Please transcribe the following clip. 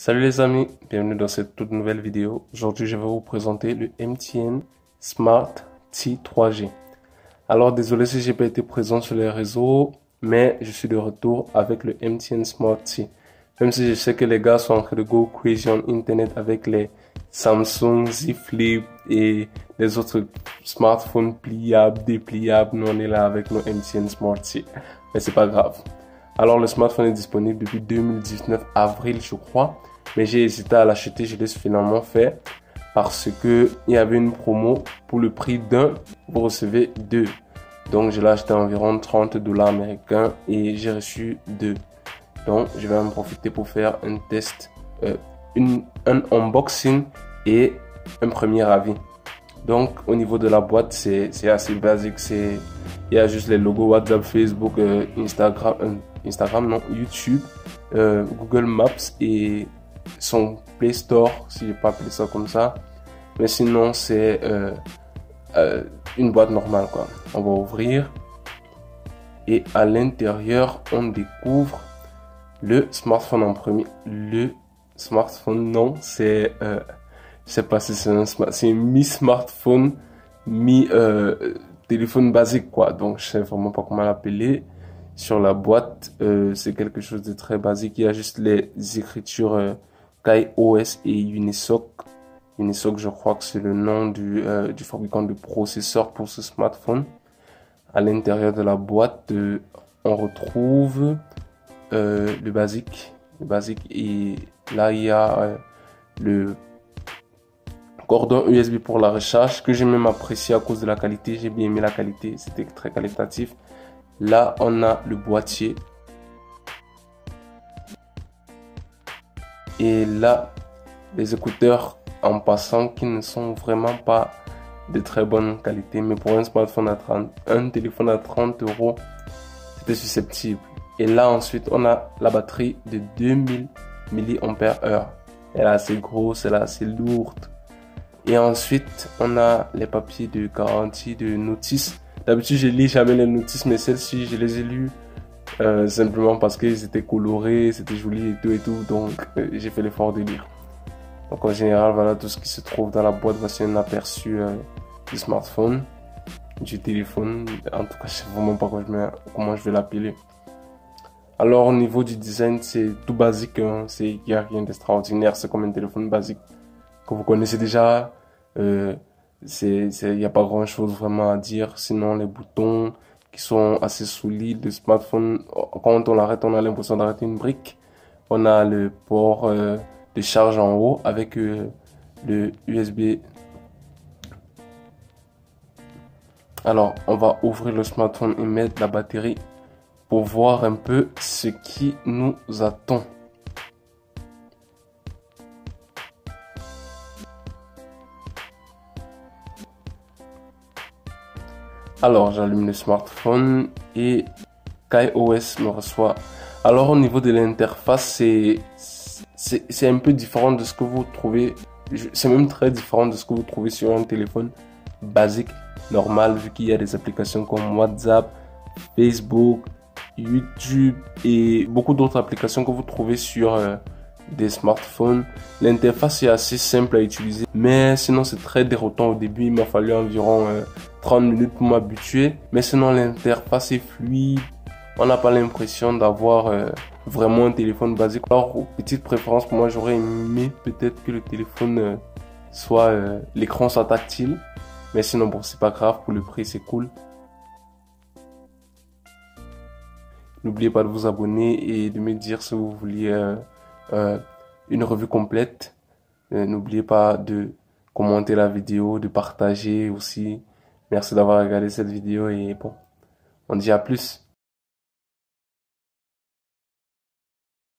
Salut les amis, bienvenue dans cette toute nouvelle vidéo. Aujourd'hui, je vais vous présenter le MTN Smart T 3G. Alors, désolé si j'ai pas été présent sur les réseaux, mais je suis de retour avec le MTN Smart T. Même si je sais que les gars sont en train de go crazy on internet avec les Samsung Z Flip et les autres smartphones pliables, dépliables, nous on est là avec nos MTN Smart T. Mais c'est pas grave. Alors, le smartphone est disponible depuis 2019 avril, je crois. Mais j'ai hésité à l'acheter, je l'ai finalement fait parce que il y avait une promo pour le prix d'un, vous recevez deux. Donc, je l'ai acheté à environ 30 $ américains et j'ai reçu deux. Donc, je vais en profiter pour faire un test, un unboxing et un premier avis. Donc, au niveau de la boîte, c'est assez basique. Il y a juste les logos WhatsApp, Facebook, Instagram, non, YouTube, Google Maps et son Play Store, si je peux appeler ça comme ça. Mais sinon, c'est une boîte normale, quoi. On va ouvrir et à l'intérieur, on découvre le smartphone en premier. Le smartphone, non, c'est je sais pas si c'est un mi-smartphone, mi-téléphone basique, quoi. Donc, je sais vraiment pas comment l'appeler. Sur la boîte, c'est quelque chose de très basique. Il y a juste les écritures KaiOS et Unisoc. Unisoc, je crois que c'est le nom du fabricant de processeurs pour ce smartphone. À l'intérieur de la boîte, on retrouve le basique. Et là, il y a le cordon USB pour la recharge que j'ai même apprécié à cause de la qualité. J'ai bien aimé la qualité, c'était très qualitatif. Là, on a le boîtier. Et là, les écouteurs en passant qui ne sont vraiment pas de très bonne qualité. Mais pour un smartphone un téléphone à 30 €, c'était susceptible. Et là, ensuite, on a la batterie de 2000 mAh. Elle est assez grosse, elle est assez lourde. Et ensuite, on a les papiers de garantie de notice. D'habitude, je lis jamais les notices, mais celles-ci, je les ai lues simplement parce qu'ils étaient colorés, c'était joli et tout. Donc, j'ai fait l'effort de lire. Donc, en général, voilà tout ce qui se trouve dans la boîte. Voici un aperçu du smartphone, du téléphone. En tout cas, je sais vraiment pas comment je vais l'appeler. Alors, au niveau du design, c'est tout basique. Hein. Il n'y a rien d'extraordinaire. C'est comme un téléphone basique que vous connaissez déjà. Il n'y a pas grand chose vraiment à dire. Sinon, les boutons qui sont assez solides. Le smartphone, quand on l'arrête, on a l'impression d'arrêter une brique. On a le port de charge en haut avec le USB. Alors, on va ouvrir le smartphone et mettre la batterie pour voir un peu ce qui nous attend. Alors, j'allume le smartphone et KaiOS me reçoit. Alors, au niveau de l'interface, c'est un peu différent de ce que vous trouvez. C'est même très différent de ce que vous trouvez sur un téléphone basique, normal, vu qu'il y a des applications comme WhatsApp, Facebook, YouTube et beaucoup d'autres applications que vous trouvez sur des smartphones. L'interface est assez simple à utiliser, mais sinon c'est très déroutant au début. Il m'a fallu environ 30 minutes pour m'habituer, mais sinon l'interface est fluide. On n'a pas l'impression d'avoir vraiment un téléphone basique. Alors, petite préférence pour moi, j'aurais aimé peut-être que le téléphone l'écran soit tactile, mais sinon bon, c'est pas grave, pour le prix c'est cool. N'oubliez pas de vous abonner et de me dire si vous vouliez une revue complète. N'oubliez pas de commenter la vidéo, de partager aussi. Merci d'avoir regardé cette vidéo et bon, on dit à plus.